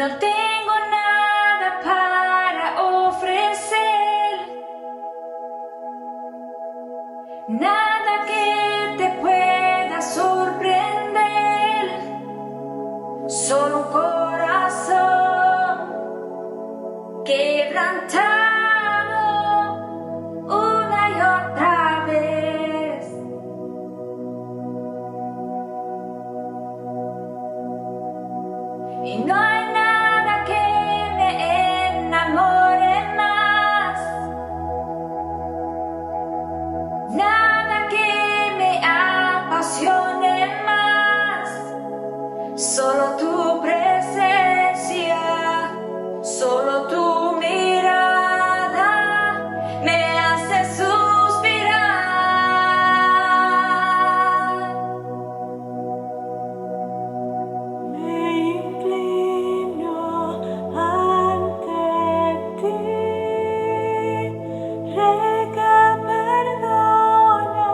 No tengo nada para ofrecer, nada que te pueda sorprender, solo un corazón quebrantado una y otra vez. Y no hay nada que me enamore más, nada que me apasione más, solo tu presencia, solo tu mirada me hace suspirar. Me inclino ante ti, Rey que perdona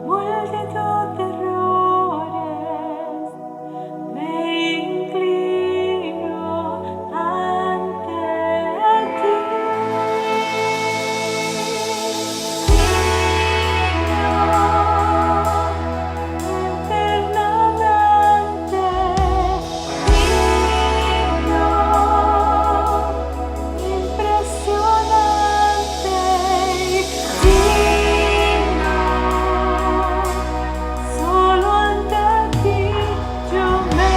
multitud de errores. Me inclino ante ti, eternamente digno, impresionante, digno. Solo ante ti yo me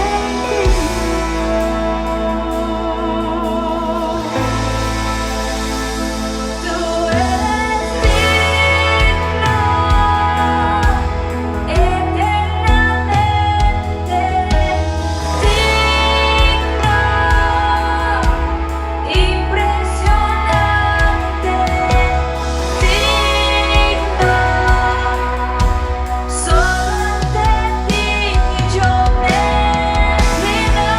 Tú eres digno, eternamente digno, impresionante, digno. Solo ante ti yo me inclino.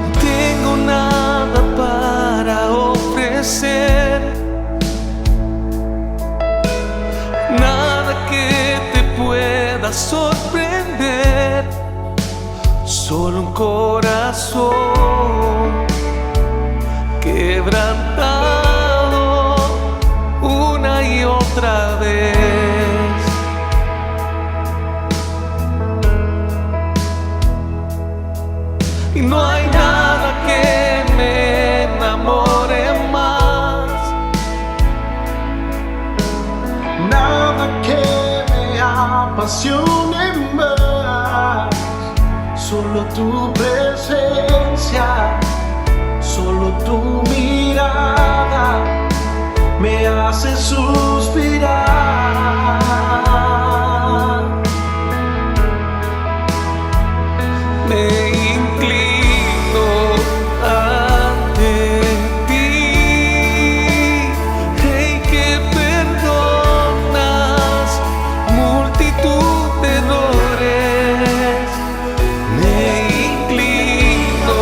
No tengo nada para ofrecer, nada que te pueda sorprender, solo un corazón quebrantado una y otra vez. Y no hay nada que me enamore más, Nada que me apasione más, solo tu presencia, solo tu mirada me hace suspirar. me inclino ante ti, Rey que perdonas multitud de errores. Me inclino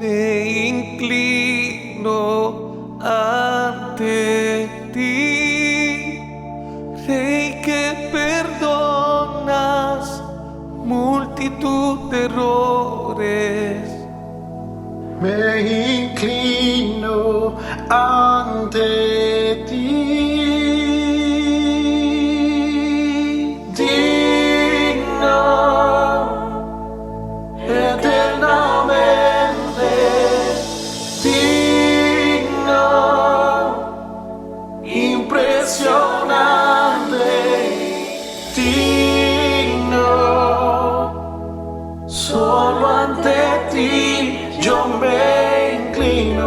me inclino ante ti, Rey que perdonas multitud de errores. Me inclino ante ti. Digno, eternamente digno, impresionante, digno, solo ante ti yo me inclino.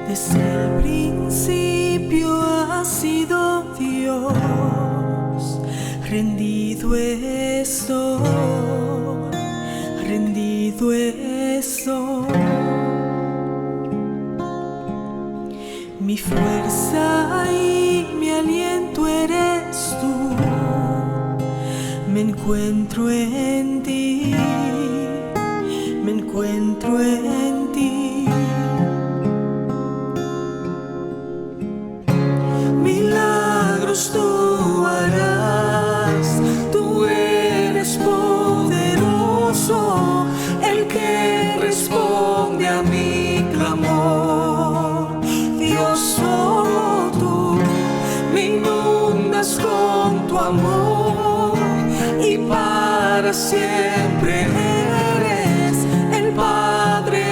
Desde el principio ha sido Dios, rendido estoy, rendido estoy. Mi fuerza y mi aliento eres tú, me encuentro en ti, me encuentro en ti. Tú harás, tú eres poderoso, el que responde a mi clamor. Dios, solo tú me inundas con tu amor y para siempre eres el Padre.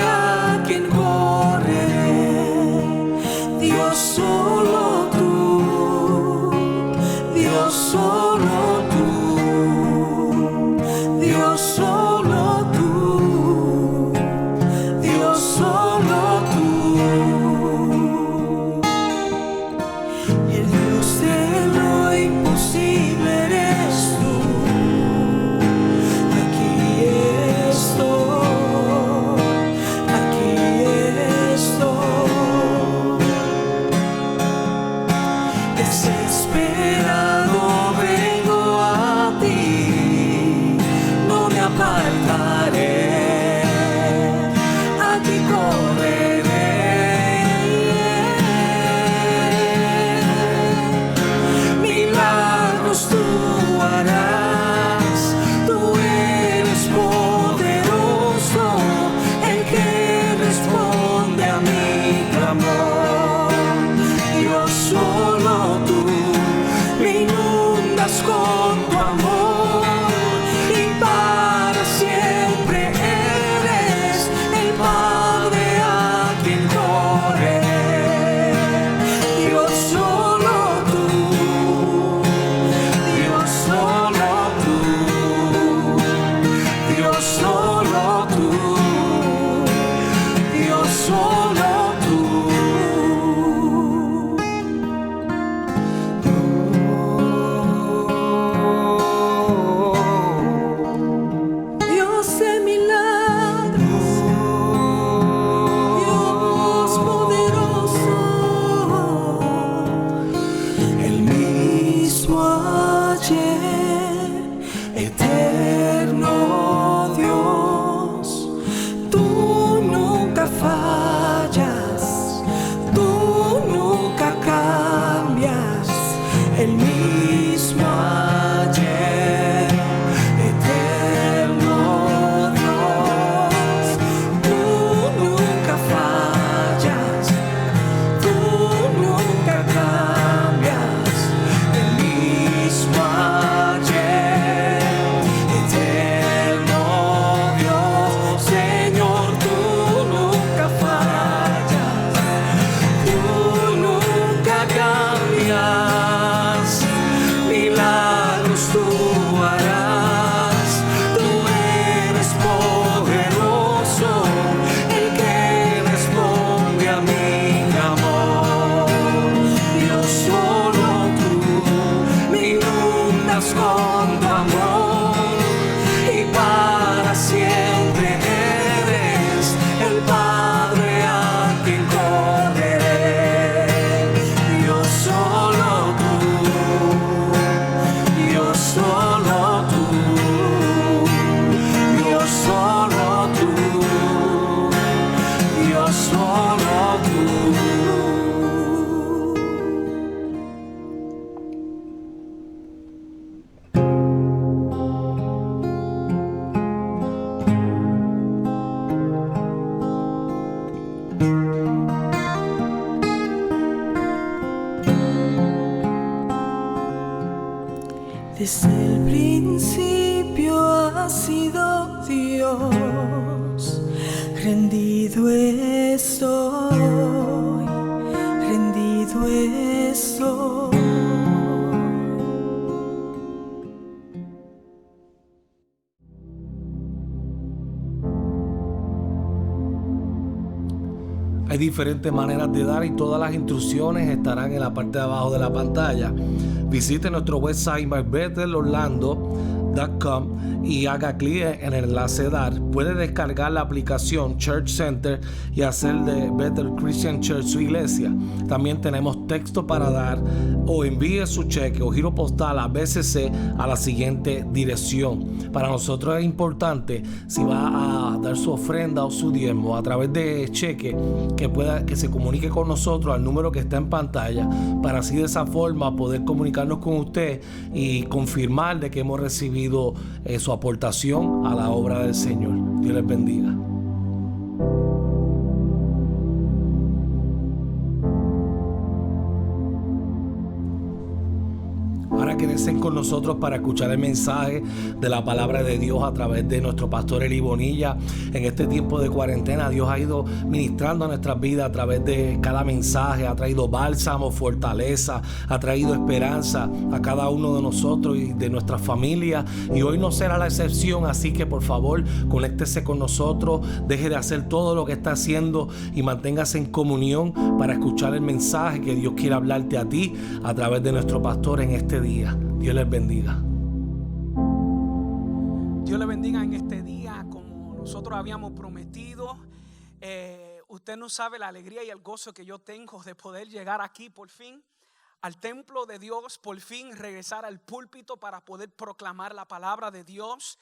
solo tú. Desde el principio ha sido Dios, rendido estoy, rendido estoy. Hay diferentes maneras de dar y todas las instrucciones estarán en la parte de abajo de la pantalla. Visite nuestro website mybethelorlando.com y haga clic en el enlace dar. Puede descargar la aplicación Church Center y hacer de Bethel Christian Church su iglesia. También tenemos texto para dar, o envíe su cheque o giro postal a BCC a la siguiente dirección. Para nosotros es importante, si va a dar su ofrenda o su diezmo a través de cheque, que se comunique con nosotros al número que está en pantalla, para así de esa forma poder comunicarnos con usted y confirmar de que hemos recibido su aportación a la obra del Señor. Dios les bendiga. Ahora quédense con nosotros para escuchar el mensaje de la palabra de Dios a través de nuestro pastor Eli Bonilla. En este tiempo de cuarentena, Dios ha ido ministrando a nuestras vidas a través de cada mensaje. Ha traído bálsamo, fortaleza, ha traído esperanza a cada uno de nosotros y de nuestra familia. Y hoy no será la excepción, así que por favor, conéctese con nosotros, deje de hacer todo lo que está haciendo y manténgase en comunión para escuchar el mensaje que Dios quiere hablarte a ti a través de nuestro pastor en este día. Dios les bendiga. Dios les bendiga en este día, como nosotros habíamos prometido. Usted no sabe la alegría y el gozo que yo tengo de poder llegar aquí por fin al templo de Dios, por fin regresar al púlpito para poder proclamar la palabra de Dios.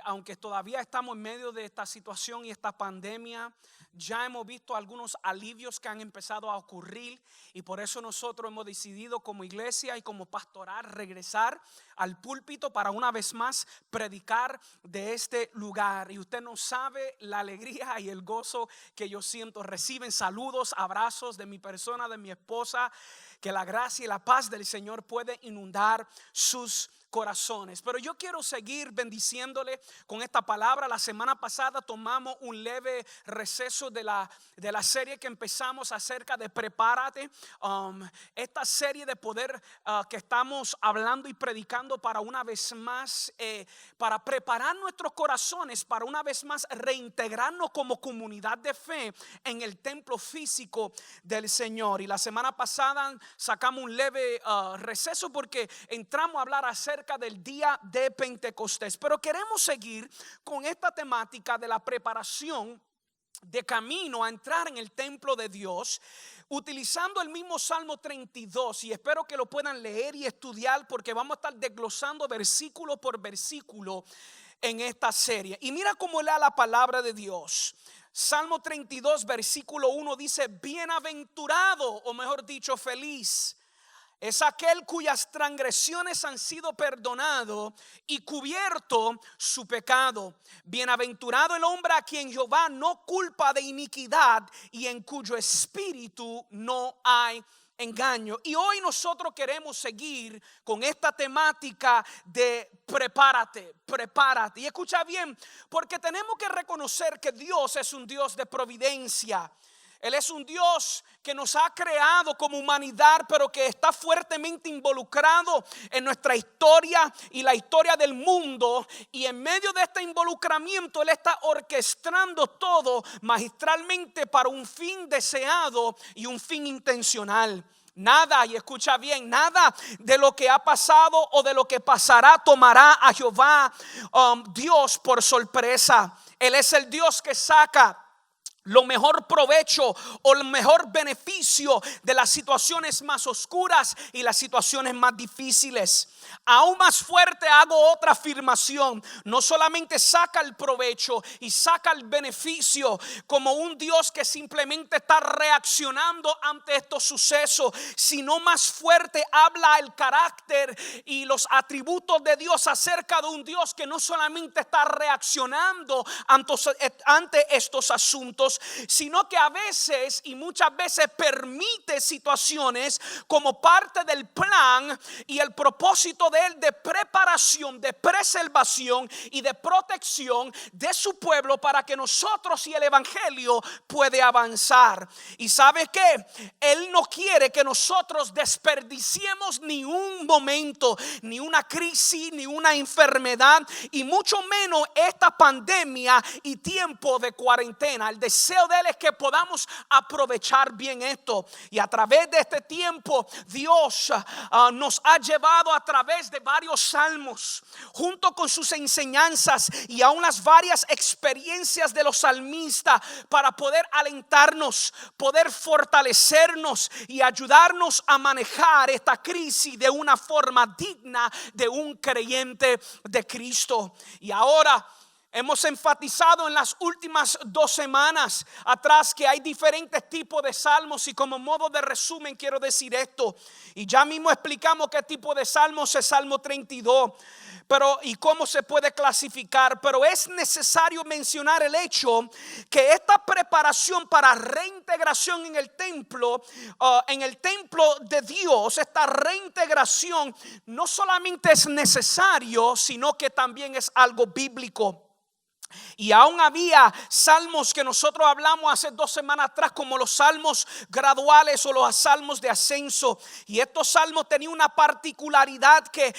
Aunque todavía estamos en medio de esta situación y esta pandemia, ya hemos visto algunos alivios que han empezado a ocurrir, y por eso nosotros hemos decidido como iglesia y como pastoral regresar al púlpito para una vez más predicar de este lugar. Y usted no sabe la alegría y el gozo que yo siento. Reciben saludos, abrazos de mi persona, de mi esposa. Que la gracia y la paz del Señor puede inundar sus corazones. Pero yo quiero seguir bendiciéndole con esta palabra. La semana pasada tomamos un leve receso de la serie que empezamos acerca de prepárate. Esta serie de poder que estamos hablando y predicando para una vez más, para preparar nuestros corazones, para una vez más reintegrarnos como comunidad de fe en el templo físico del Señor. Y la semana pasada sacamos un leve receso porque entramos a hablar acerca del día de Pentecostés. Pero queremos seguir con esta temática de la preparación de camino a entrar en el templo de Dios, utilizando el mismo Salmo 32, y espero que lo puedan leer y estudiar porque vamos a estar desglosando versículo por versículo en esta serie. Y mira cómo lea la palabra de Dios. Salmo 32 versículo 1 dice: bienaventurado, o mejor dicho, feliz es aquel cuyas transgresiones han sido perdonadas y cubierto su pecado. Bienaventurado el hombre a quien Jehová no culpa de iniquidad y en cuyo espíritu no hay engaño. Y hoy nosotros queremos seguir con esta temática de prepárate, prepárate. Y escucha bien, porque tenemos que reconocer que Dios es un Dios de providencia. Él es un Dios que nos ha creado como humanidad, pero que está fuertemente involucrado en nuestra historia y la historia del mundo. Y en medio de este involucramiento, Él está orquestando todo magistralmente para un fin deseado y un fin intencional. Nada, y escucha bien, nada de lo que ha pasado o de lo que pasará tomará a Jehová Dios por sorpresa. Él es el Dios que saca lo mejor provecho o el mejor beneficio de las situaciones más oscuras y las situaciones más difíciles. Aún más fuerte hago otra afirmación: no solamente saca el provecho y saca el beneficio como un Dios que simplemente está reaccionando ante estos sucesos, sino más fuerte habla el carácter y los atributos de Dios acerca de un Dios que no solamente está reaccionando ante estos asuntos, sino que a veces y muchas veces permite situaciones como parte del plan y el propósito de él de preparación, de preservación y de protección de su pueblo, para que nosotros y el evangelio puede avanzar. Y ¿sabe qué? Él no quiere que nosotros desperdiciemos ni un momento, ni una crisis, ni una enfermedad, y mucho menos esta pandemia y tiempo de cuarentena. El deseo de él es que podamos aprovechar bien esto, y a través de este tiempo Dios nos ha llevado a través de varios salmos, junto con sus enseñanzas y aún las varias experiencias de los salmistas, para poder alentarnos, poder fortalecernos y ayudarnos a manejar esta crisis de una forma digna de un creyente de Cristo. Y ahora hemos enfatizado en las últimas 2 semanas atrás que hay diferentes tipos de salmos, y como modo de resumen quiero decir esto, y ya mismo explicamos qué tipo de salmos es Salmo 32, y cómo se puede clasificar. Pero es necesario mencionar el hecho que esta preparación para reintegración en el templo de Dios, esta reintegración no solamente es necesario, sino que también es algo bíblico. Y aún había salmos que nosotros hablamos hace 2 semanas atrás, como los salmos graduales o los salmos de ascenso. Y estos salmos tenían una particularidad que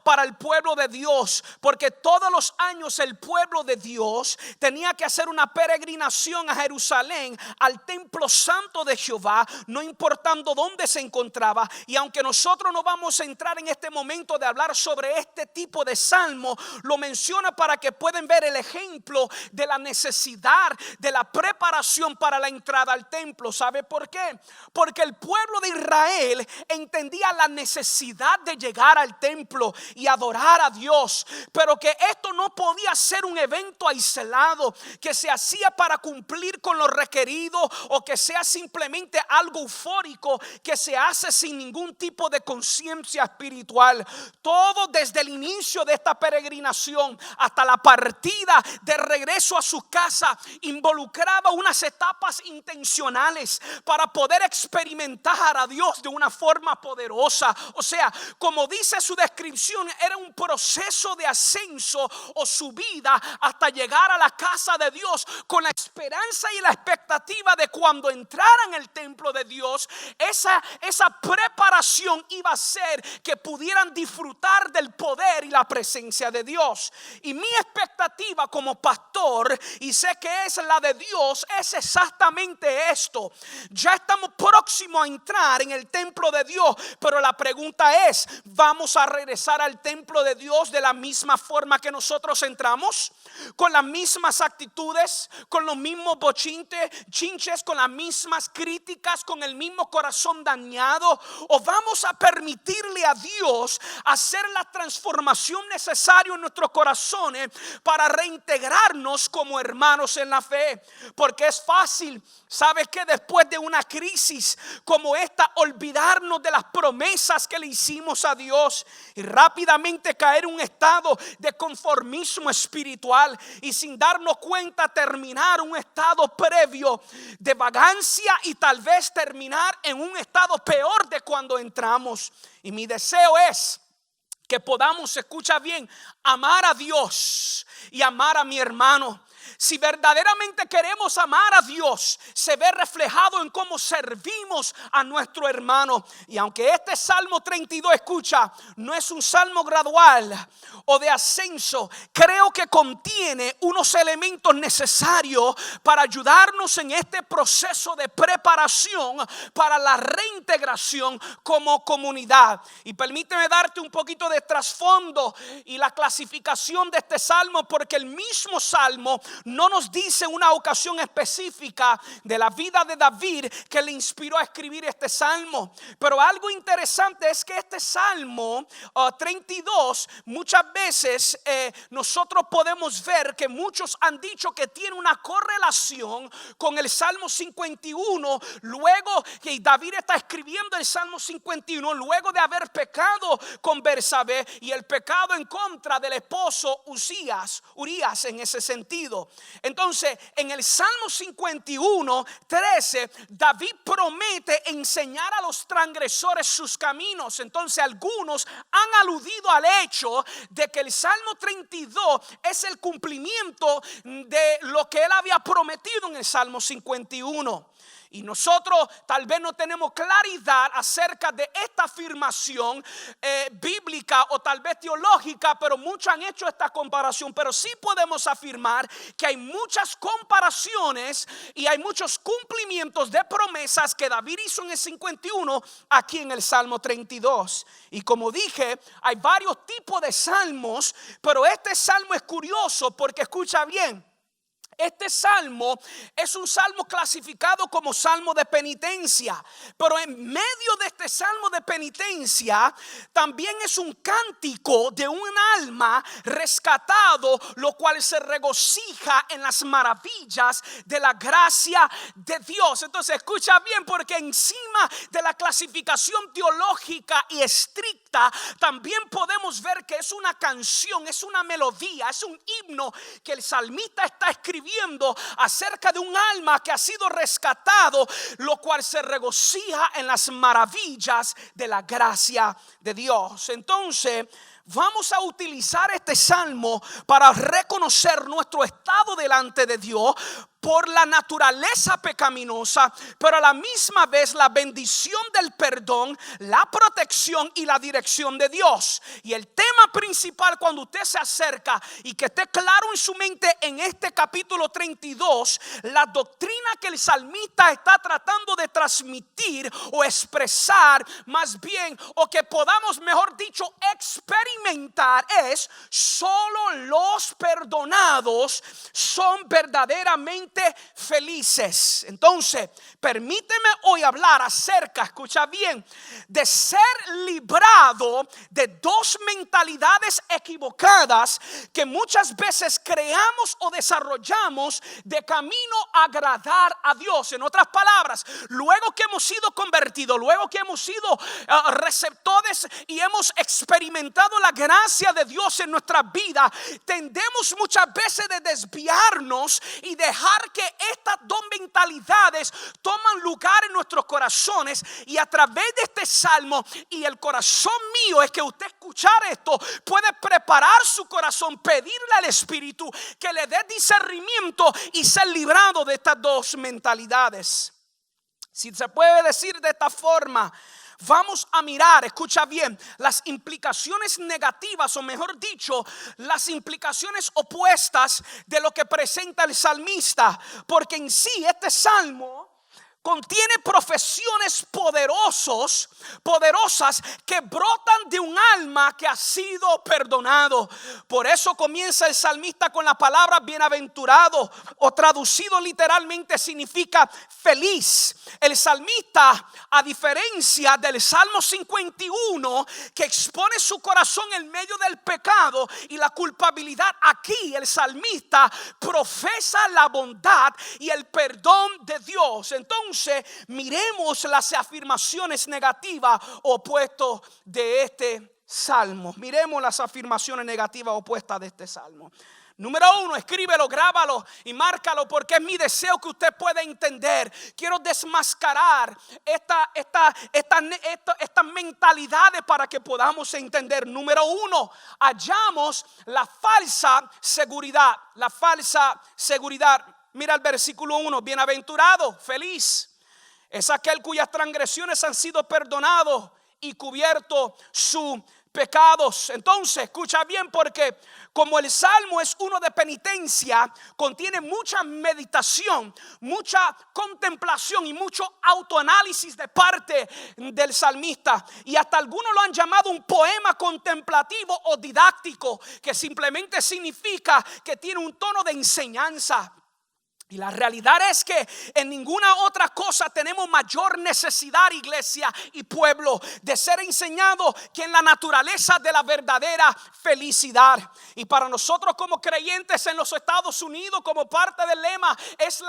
para el pueblo de Dios, porque todos los años el pueblo de Dios tenía que hacer una peregrinación a Jerusalén, al templo santo de Jehová, no importando dónde se encontraba. Y aunque nosotros no vamos a entrar en este momento de hablar sobre este tipo de salmo, lo menciona para que puedan ver el ejemplo de la necesidad de la preparación para la entrada al templo. ¿Sabe por qué? Porque el pueblo de Israel entendía la necesidad de llegar al templo y adorar a Dios, pero que esto no podía ser un evento aislado que se hacía para cumplir con lo requerido, o que sea simplemente algo eufórico que se hace sin ningún tipo de conciencia espiritual. Todo desde el inicio de esta peregrinación hasta la partida de regreso a su casa involucraba unas etapas intencionales para poder experimentar a Dios de una forma poderosa. O sea, como dice su descripción, era un proceso de ascenso o subida hasta llegar a la casa de Dios, con la esperanza y la expectativa de cuando entraran en el templo de Dios, esa preparación iba a ser que pudieran disfrutar del poder y la presencia de Dios. Y mi expectativa como pastor, y sé que es la de Dios, es exactamente esto. Ya estamos próximos a entrar en el templo de Dios, pero la pregunta es: ¿vamos a regresar al templo de Dios de la misma forma que nosotros entramos? ¿Con las mismas actitudes? ¿Con los mismos chinches? ¿Con las mismas críticas? ¿Con el mismo corazón dañado? ¿O vamos a permitirle a Dios hacer la transformación necesaria en nuestros corazones para reintegrarnos como hermanos en la fe? Porque es fácil, ¿sabes qué? Después de una crisis como esta, olvidarnos de las promesas que le hicimos a Dios y rápidamente caer en un estado de conformismo espiritual, y sin darnos cuenta terminar un estado previo de vagancia y tal vez terminar en un estado peor de cuando entramos. Y mi deseo es que podamos, escucha bien, amar a Dios y amar a mi hermano. Si verdaderamente queremos amar a Dios, se ve reflejado en cómo servimos a nuestro hermano. Y aunque este Salmo 32, escucha, no es un salmo gradual o de ascenso, creo que contiene unos elementos necesarios para ayudarnos en este proceso de preparación para la reintegración como comunidad. Y permíteme darte un poquito de trasfondo y la clasificación de este salmo, porque el mismo salmo no nos dice una ocasión específica de la vida de David que le inspiró a escribir este salmo. Pero algo interesante es que este salmo 32, muchas veces nosotros podemos ver que muchos han dicho que tiene una correlación con el Salmo 51. Luego que David está escribiendo el Salmo 51, luego de haber pecado con Bersabé y el pecado en contra del esposo Urías en ese sentido. Entonces, en el Salmo 51, 13, David promete enseñar a los transgresores sus caminos. Entonces, algunos han aludido al hecho de que el Salmo 32 es el cumplimiento de lo que él había prometido en el Salmo 51. Y nosotros tal vez no tenemos claridad acerca de esta afirmación bíblica o tal vez teológica, pero muchos han hecho esta comparación. Pero sí podemos afirmar que hay muchas comparaciones y hay muchos cumplimientos de promesas que David hizo en el 51 aquí en el Salmo 32. Y como dije, hay varios tipos de salmos, pero este salmo es curioso porque escucha bien. Este salmo es un salmo clasificado como salmo de penitencia, pero en medio de este salmo de penitencia también es un cántico de un alma rescatado, lo cual se regocija en las maravillas de la gracia de Dios. Entonces escucha bien, porque encima de la clasificación teológica y estricta, también podemos ver que es una canción, es una melodía, es un himno que el salmista está escribiendo acerca de un alma que ha sido rescatado, lo cual se regocija en las maravillas de la gracia de Dios. Entonces vamos a utilizar este salmo para reconocer nuestro estado delante de Dios por la naturaleza pecaminosa, pero a la misma vez la bendición del perdón, la protección y la dirección de Dios. Y el tema principal cuando usted se acerca y que esté claro en su mente en este capítulo 32, la doctrina que el salmista está tratando de transmitir o expresar más bien, o que podamos mejor dicho experimentar, es: solo los perdonados son verdaderamente felices. Entonces, permíteme hoy hablar acerca, escucha bien, de ser librado de dos mentalidades equivocadas que muchas veces creamos o desarrollamos de camino a agradar a Dios. En otras palabras, luego que hemos sido convertidos, luego que hemos sido receptores y hemos experimentado la gracia de Dios en nuestra vida, tendemos muchas veces de desviarnos y dejar que estas dos mentalidades toman lugar en nuestros corazones. Y a través de este salmo, y el corazón mío es que usted escuchar esto puede preparar su corazón, pedirle al Espíritu que le dé discernimiento y ser librado de estas dos mentalidades. Si se puede decir de esta forma, vamos a mirar, escucha bien, las implicaciones negativas, o mejor dicho, las implicaciones opuestas de lo que presenta el salmista. Porque en sí este salmo contiene profesiones poderosas que brotan de un alma que ha sido perdonado. Por eso comienza el salmista con la palabra bienaventurado, o traducido literalmente significa feliz. El salmista, a diferencia del Salmo 51, que expone su corazón en medio del pecado y la culpabilidad, aquí el salmista profesa la bondad y el perdón de Dios. Entonces miremos las afirmaciones negativas opuestas de este salmo. Miremos las afirmaciones negativas opuestas de este salmo. Número 1, escríbelo, grábalo y márcalo, porque es mi deseo que usted pueda entender. Quiero desmascarar estas mentalidades para que podamos entender. Número 1, hallamos la falsa seguridad. La falsa seguridad. Mira el versículo 1, bienaventurado, feliz es aquel cuyas transgresiones han sido perdonados y cubierto su pecados. Entonces, escucha bien, porque como el Salmo es uno de penitencia, contiene mucha meditación, mucha contemplación y mucho autoanálisis de parte del salmista. Y hasta algunos lo han llamado un poema contemplativo o didáctico, que simplemente significa que tiene un tono de enseñanza. Y la realidad es que en ninguna otra cosa tenemos mayor necesidad, iglesia y pueblo, de ser enseñado que en la naturaleza de la verdadera felicidad. Y para nosotros como creyentes en los Estados Unidos, como parte del lema es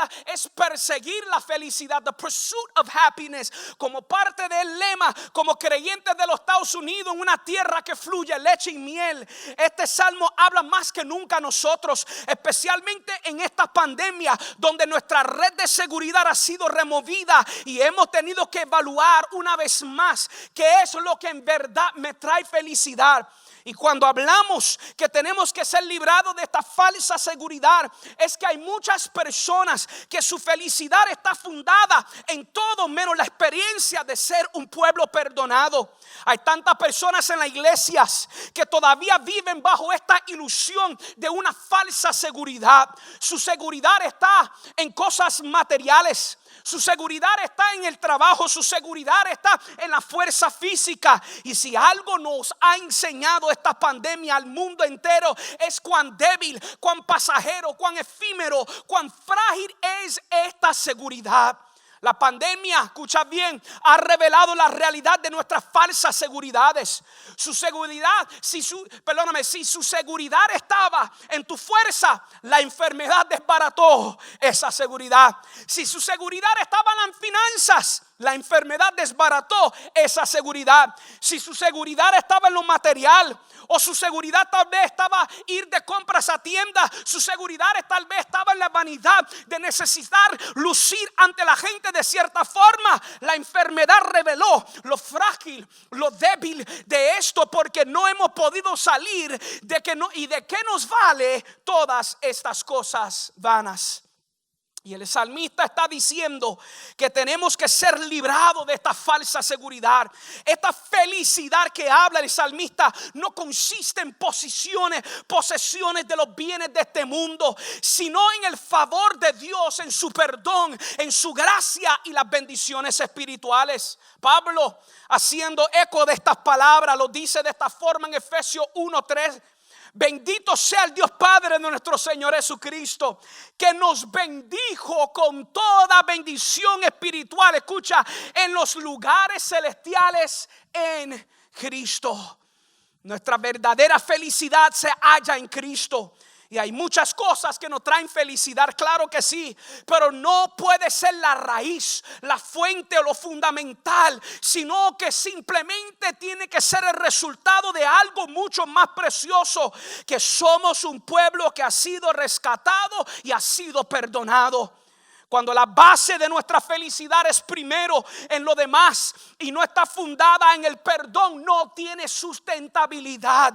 perseguir la felicidad, the pursuit of happiness. Como parte del lema, como creyentes de los Estados Unidos, en una tierra que fluye leche y miel, este salmo habla más que nunca a nosotros, especialmente en esta pandemia, donde nuestra red de seguridad ha sido removida y hemos tenido que evaluar una vez más qué es lo que en verdad me trae felicidad. Y cuando hablamos que tenemos que ser librados de esta falsa seguridad, es que hay muchas personas que su felicidad está fundada en todo menos la experiencia de ser un pueblo perdonado. Hay tantas personas en las iglesias que todavía viven bajo esta ilusión de una falsa seguridad. Su seguridad está en cosas materiales. Su seguridad está en el trabajo, su seguridad está en la fuerza física. Y si algo nos ha enseñado esta pandemia al mundo entero, es cuán débil, cuán pasajero, cuán efímero, cuán frágil es esta seguridad. La pandemia, escucha bien, ha revelado la realidad de nuestras falsas seguridades. Si su seguridad estaba en tu fuerza, la enfermedad desbarató esa seguridad. Si su seguridad estaba en las finanzas, la enfermedad desbarató esa seguridad. Si su seguridad estaba en lo material, o su seguridad tal vez estaba ir de compras a tienda, su seguridad tal vez estaba en la vanidad de necesitar lucir ante la gente de cierta forma, la enfermedad reveló lo frágil, lo débil de esto, porque no hemos podido salir de que no, y de qué nos vale todas estas cosas vanas. Y el salmista está diciendo que tenemos que ser librados de esta falsa seguridad. Esta felicidad que habla el salmista no consiste en posesiones de los bienes de este mundo, sino en el favor de Dios, en su perdón, en su gracia y las bendiciones espirituales. Pablo, haciendo eco de estas palabras, lo dice de esta forma en Efesios 1:3. Bendito sea el Dios Padre de nuestro Señor Jesucristo, que nos bendijo con toda bendición espiritual, escucha, en los lugares celestiales en Cristo. Nuestra verdadera felicidad se halla en Cristo. Y hay muchas cosas que nos traen felicidad, claro que sí, pero no puede ser la raíz, la fuente o lo fundamental, sino que simplemente tiene que ser el resultado de algo mucho más precioso, que somos un pueblo que ha sido rescatado y ha sido perdonado. Cuando la base de nuestra felicidad es primero en lo demás y no está fundada en el perdón, no tiene sustentabilidad.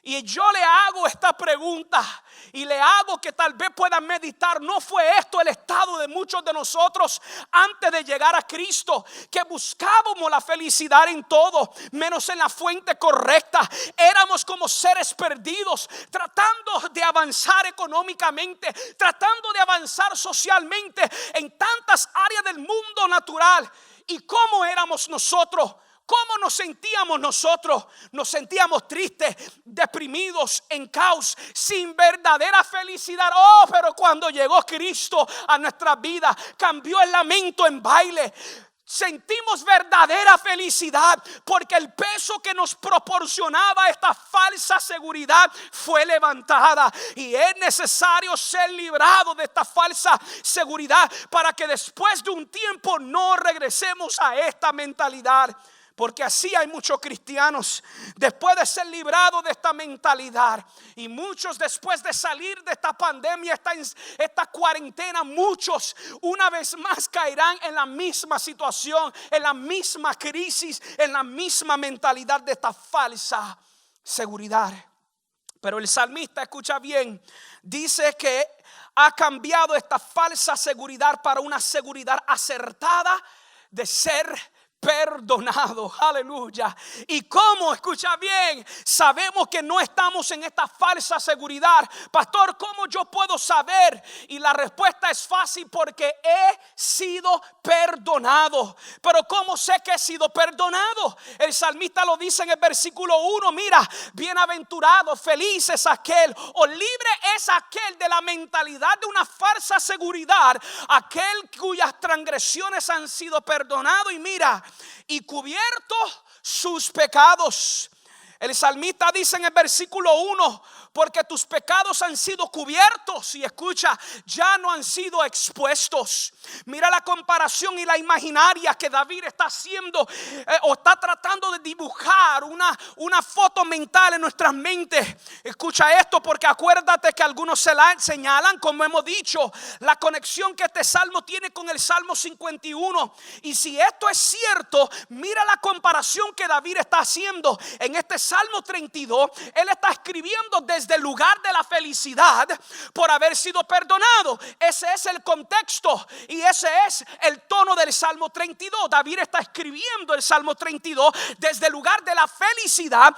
Y yo le hago esta pregunta y le hago que tal vez puedan meditar. ¿No fue esto el estado de muchos de nosotros antes de llegar a Cristo? Que buscábamos la felicidad en todo, menos en la fuente correcta. Éramos como seres perdidos, tratando de avanzar económicamente, tratando de avanzar socialmente en tantas áreas del mundo natural. ¿Y cómo éramos nosotros? ¿Cómo nos sentíamos nosotros? Nos sentíamos tristes, deprimidos, en caos, sin verdadera felicidad. Oh, pero cuando llegó Cristo a nuestra vida, cambió el lamento en baile. Sentimos verdadera felicidad porque el peso que nos proporcionaba esta falsa seguridad fue levantada. Y es necesario ser librado de esta falsa seguridad para que después de un tiempo no regresemos a esta mentalidad. Porque así hay muchos cristianos después de ser librados de esta mentalidad, y muchos después de salir de esta pandemia, esta cuarentena, muchos una vez más caerán en la misma situación, en la misma crisis, en la misma mentalidad de esta falsa seguridad. Pero el salmista, escucha bien, dice que ha cambiado esta falsa seguridad para una seguridad acertada de ser perdonado. Aleluya. Y cómo, escucha bien, sabemos que no estamos en esta falsa seguridad. Pastor, ¿cómo yo puedo saber? Y la respuesta es fácil: porque he sido perdonado. Pero ¿cómo sé que he sido perdonado? El salmista lo dice en el versículo 1. Mira, bienaventurado, feliz es aquel, o libre es aquel de la mentalidad de una falsa seguridad, aquel cuyas transgresiones han sido perdonadas. Y mira, y cubierto sus pecados. El salmista dice en el versículo 1: porque tus pecados han sido cubiertos. Y escucha, ya no han sido expuestos. Mira la comparación y la imaginaria que David está haciendo, o está tratando de dibujar una foto mental en nuestras mentes. Escucha esto, porque acuérdate que algunos señalan, como hemos dicho, la conexión que este salmo tiene con el Salmo 51. Y si esto es cierto, mira la comparación que David está haciendo. En este Salmo 32, él está escribiendo desde el lugar de la felicidad por haber sido perdonado. Ese es el contexto y ese es el tono del Salmo 32. David está escribiendo el Salmo 32 desde el lugar de la felicidad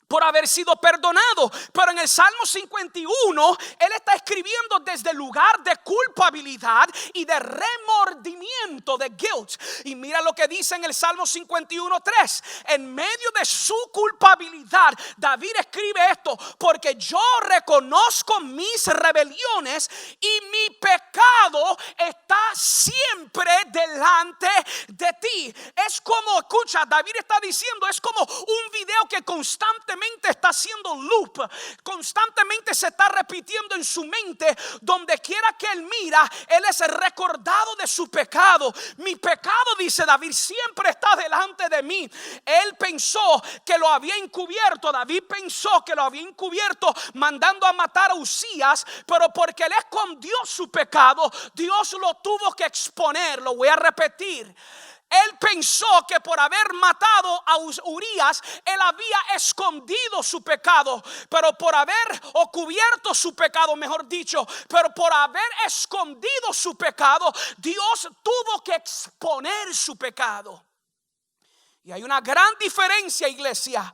por haber sido perdonado. Pero en el Salmo 51 él está escribiendo desde el lugar de culpabilidad y de remordimiento, de guilt. Y mira lo que dice en el Salmo 51:3. En medio de su culpabilidad, David escribe esto: porque yo reconozco mis rebeliones y mi pecado está siempre delante de ti. Es como, escucha, David está diciendo, es como un video que constantemente está haciendo loop, constantemente se está repitiendo en su mente. Donde quiera que él mira, él es recordado de su pecado. Mi pecado, dice David, siempre está delante de mí. Él pensó que lo había encubierto. David pensó que lo había encubierto mandando a matar a Usías, pero porque él escondió su pecado, Dios lo tuvo que exponer. Lo voy a repetir. Él pensó que por haber matado a Urías, él había escondido su pecado, pero por haber, o cubierto su pecado, mejor dicho, pero por haber escondido su pecado, Dios tuvo que exponer su pecado. Y hay una gran diferencia, iglesia,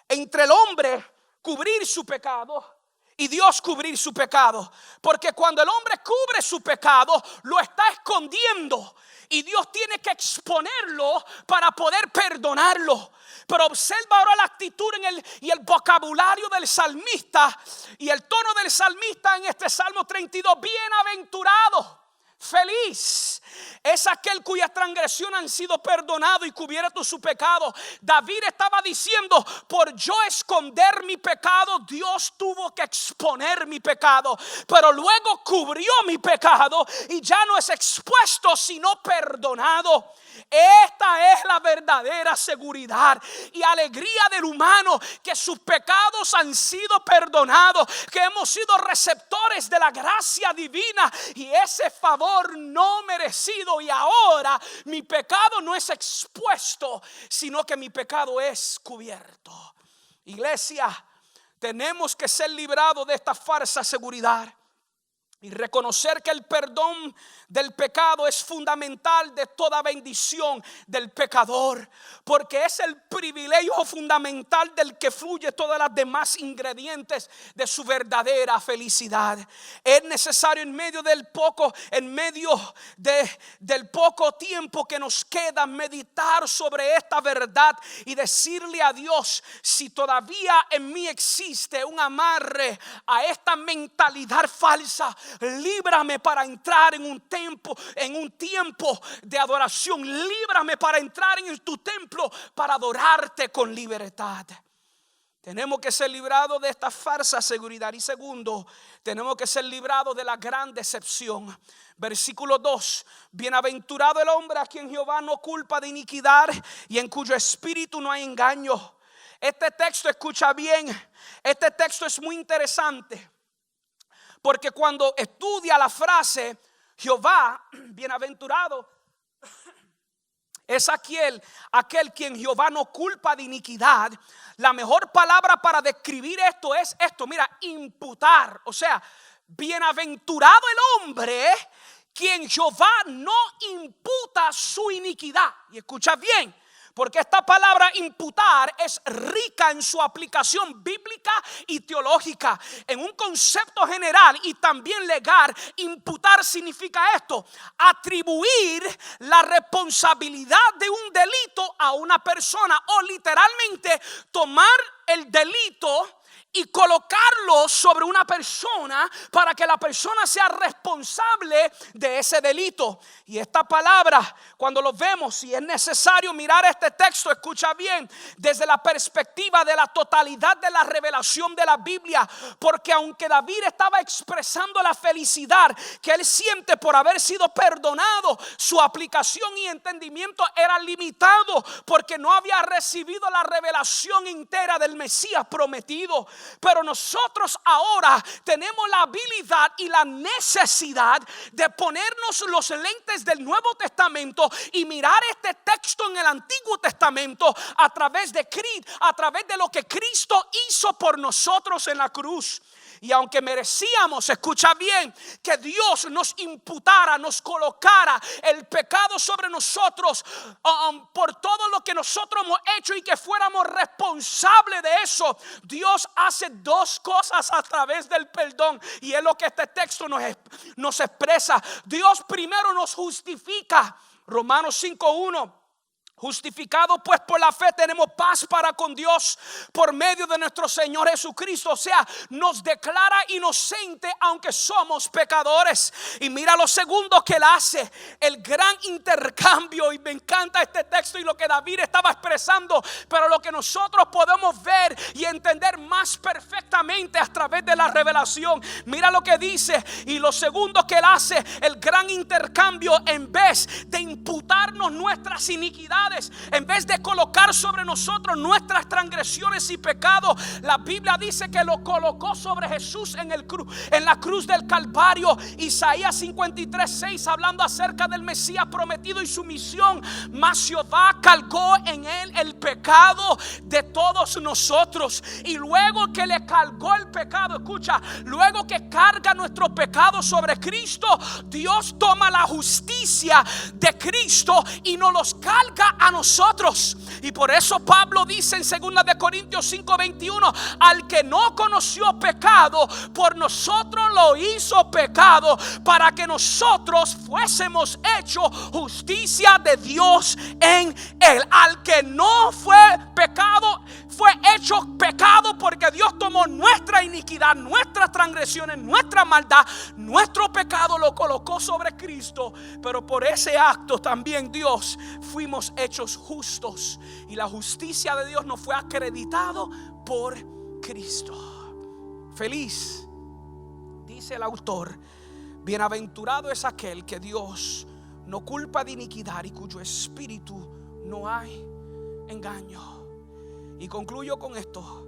entre el hombre cubrir su pecado y Dios cubrir su pecado. Porque cuando el hombre cubre su pecado, lo está escondiendo. Y Dios tiene que exponerlo para poder perdonarlo. Pero observa ahora la actitud y el vocabulario del salmista. Y el tono del salmista en este Salmo 32. Bienaventurado, feliz es aquel cuyas transgresiones han sido perdonadas y cubierto su pecado. David estaba diciendo: por yo esconder mi pecado, Dios tuvo que exponer mi pecado, pero luego cubrió mi pecado y ya no es expuesto sino perdonado. Esta es la verdadera seguridad y alegría del humano, que sus pecados han sido perdonados, que hemos sido receptores de la gracia divina y ese favor no merecido. Y ahora mi pecado no es expuesto, sino que mi pecado es cubierto. Iglesia, tenemos que ser librados de esta falsa seguridad y reconocer que el perdón del pecado es fundamental de toda bendición del pecador, porque es el privilegio fundamental del que fluye todas las demás ingredientes de su verdadera felicidad. Es necesario en medio del poco tiempo que nos queda, meditar sobre esta verdad y decirle a Dios: si todavía en mí existe un amarre a esta mentalidad falsa, líbrame para entrar en un tiempo de adoración. Líbrame para entrar en tu templo para adorarte con libertad. Tenemos que ser librados de esta falsa seguridad. Y segundo, tenemos que ser librados de la gran decepción. Versículo 2: bienaventurado el hombre a quien Jehová no culpa de iniquidad y en cuyo espíritu no hay engaño. Este texto, escucha bien, este texto es muy interesante, porque cuando estudia la frase Jehová, bienaventurado, es aquel quien Jehová no culpa de iniquidad. La mejor palabra para describir esto es esto, mira, imputar. O sea, bienaventurado el hombre quien Jehová no imputa su iniquidad. Y escucha bien, porque esta palabra imputar es rica en su aplicación bíblica y teológica. En un concepto general y también legal, imputar significa esto: atribuir la responsabilidad de un delito a una persona, o literalmente tomar el delito y colocarlo sobre una persona para que la persona sea responsable de ese delito. Y esta palabra, cuando lo vemos, si es necesario mirar este texto, escucha bien, desde la perspectiva de la totalidad de la revelación de la Biblia, porque aunque David estaba expresando la felicidad que él siente por haber sido perdonado, su aplicación y entendimiento era limitado porque no había recibido la revelación entera del Mesías prometido. Pero nosotros ahora tenemos la habilidad y la necesidad de ponernos los lentes del Nuevo Testamento y mirar este texto en el Antiguo Testamento a través de Cristo, a través de lo que Cristo hizo por nosotros en la cruz. Y aunque merecíamos, escucha bien, que Dios nos imputara, nos colocara el pecado sobre nosotros por todo lo que nosotros hemos hecho y que fuéramos responsables de eso, Dios hace dos cosas a través del perdón. Y es lo que este texto nos expresa. Dios primero nos justifica. Romanos 5:1. Justificados pues por la fe tenemos paz para con Dios por medio de nuestro Señor Jesucristo. O sea, nos declara inocente aunque somos pecadores. Y mira lo segundo que él hace, el gran intercambio. Y me encanta este texto y lo que David estaba expresando, pero lo que nosotros podemos ver y entender más perfectamente a través de la revelación. Mira lo que dice. Y lo segundo que él hace, el gran intercambio, en vez de imputarnos nuestras iniquidades, en vez de colocar sobre nosotros nuestras transgresiones y pecados, la Biblia dice que lo colocó sobre Jesús en la cruz del Calvario. Isaías 53:6, hablando acerca del Mesías prometido y su misión: mas Jehová cargó en él el pecado de todos nosotros. Y luego que le cargó el pecado, escucha, luego que carga nuestro pecado sobre Cristo, Dios toma la justicia de Cristo y nos los carga a nosotros. Y por eso Pablo dice en 2 de Corintios 5:21: al que no conoció pecado, por nosotros lo hizo pecado, para que nosotros fuésemos hechos justicia de Dios en él. Al que no fue pecado, fue hecho pecado, porque Dios tomó nuestra iniquidad, nuestras transgresiones, nuestra maldad, nuestro pecado, lo colocó sobre Cristo. Pero por ese acto también Dios fuimos hechos justos, y la justicia de Dios nos fue acreditado por Cristo. Feliz, dice el autor, bienaventurado es aquel que Dios no culpa de iniquidad y cuyo espíritu no hay engaño. Y concluyo con esto.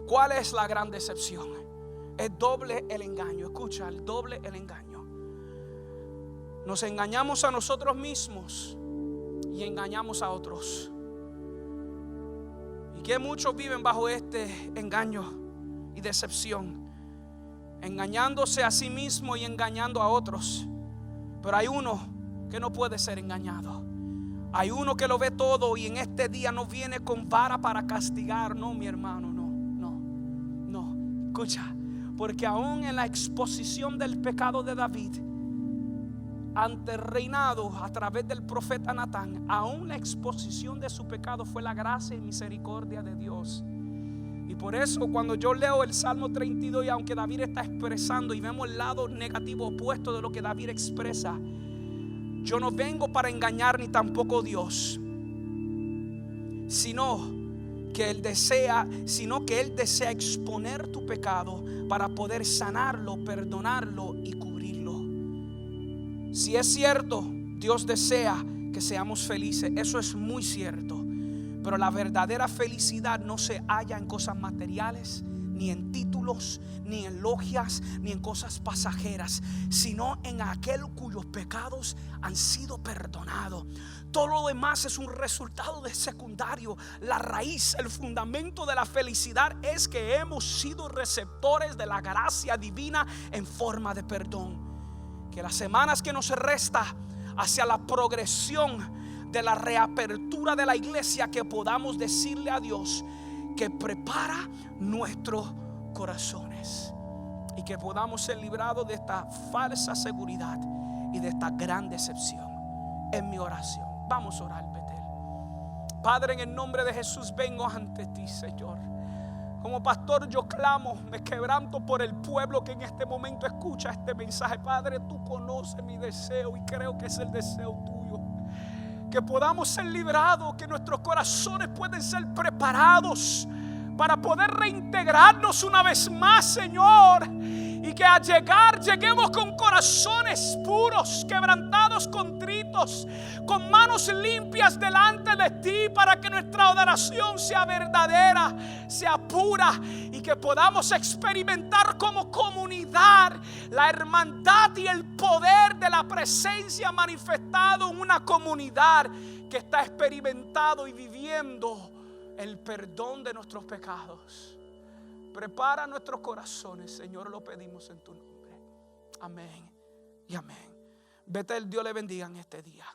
¿Cuál es la gran decepción? Es doble el engaño. Escucha, el doble el engaño. Nos engañamos a nosotros mismos y engañamos a otros. Y que muchos viven bajo este engaño y decepción, engañándose a sí mismo y engañando a otros. Pero hay uno que no puede ser engañado. Hay uno que lo ve todo, y en este día no viene con vara para castigar. No, mi hermano, no. Escucha, porque aún en la exposición del pecado de David ante el reinado a través del profeta Natán, aún la exposición de su pecado fue la gracia y misericordia de Dios. Y por eso cuando yo leo el Salmo 32, y aunque David está expresando y vemos el lado negativo opuesto de lo que David expresa, yo no vengo para engañar ni tampoco Dios, sino que Él desea exponer tu pecado para poder sanarlo, perdonarlo y cubrirlo. Si es cierto, Dios desea que seamos felices, eso es muy cierto, pero la verdadera felicidad no se halla en cosas materiales, ni en títulos, ni en logias, ni en cosas pasajeras, sino en aquel cuyos pecados han sido perdonados. Todo lo demás es un resultado de secundario. La raíz, el fundamento de la felicidad es que hemos sido receptores de la gracia divina en forma de perdón. que las semanas que nos resta hacia la progresión de la reapertura de la iglesia, que podamos decirle a Dios que prepara nuestros corazones y que podamos ser librados de esta falsa seguridad y de esta gran decepción. En mi oración, vamos a orar, Betel. Padre, en el nombre de Jesús vengo ante ti, Señor. Como pastor yo clamo, me quebranto por el pueblo que en este momento escucha este mensaje. Padre, tú conoces mi deseo y creo que es el deseo tuyo. Que podamos ser librados, que nuestros corazones pueden ser preparados para poder reintegrarnos una vez más, Señor. Y que al llegar, lleguemos con corazones puros, quebrantados, contritos, con manos limpias delante de ti, para que nuestra adoración sea verdadera, sea pura, y que podamos experimentar como comunidad la hermandad y el poder de la presencia manifestado en una comunidad que está experimentando y viviendo el perdón de nuestros pecados. Prepara nuestros corazones, Señor, lo pedimos en tu nombre. Amén y amén. Betel, Dios le bendiga en este día.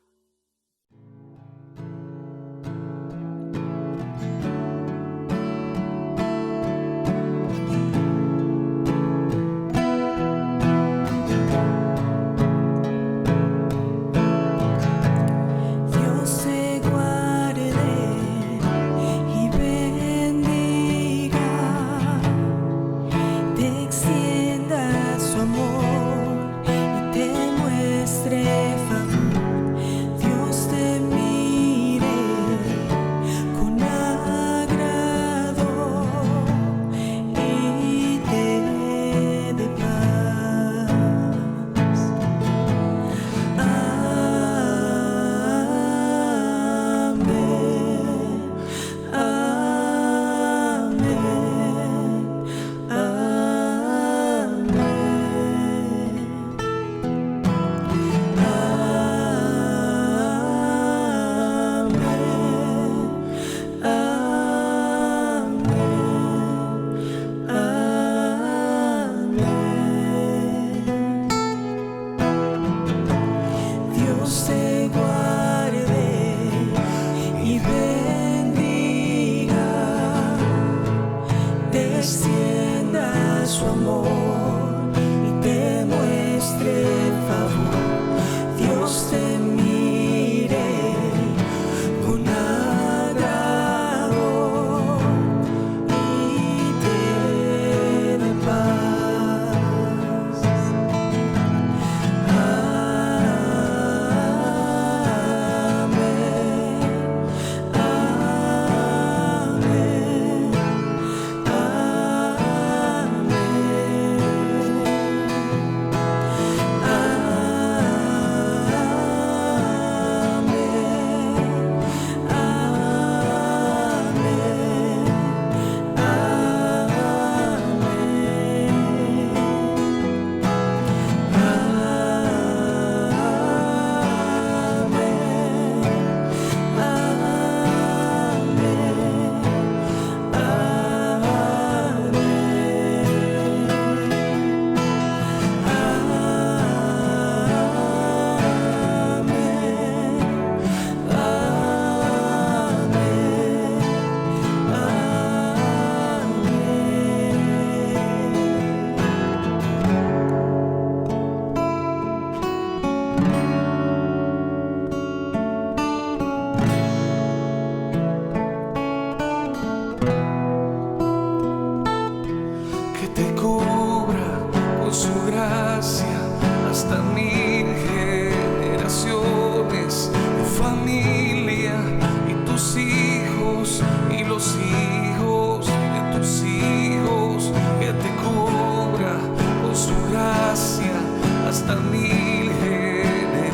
hasta 1000 generaciones.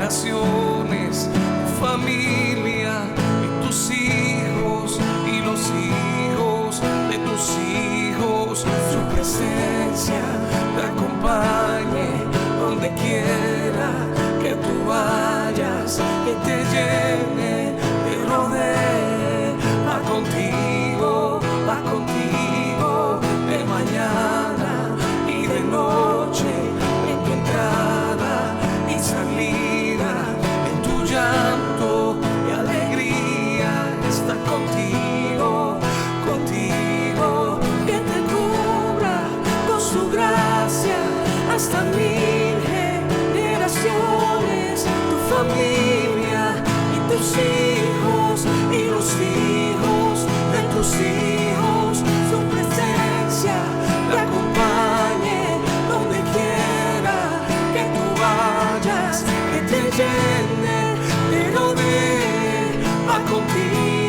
sorprende, pero ven, va conmigo.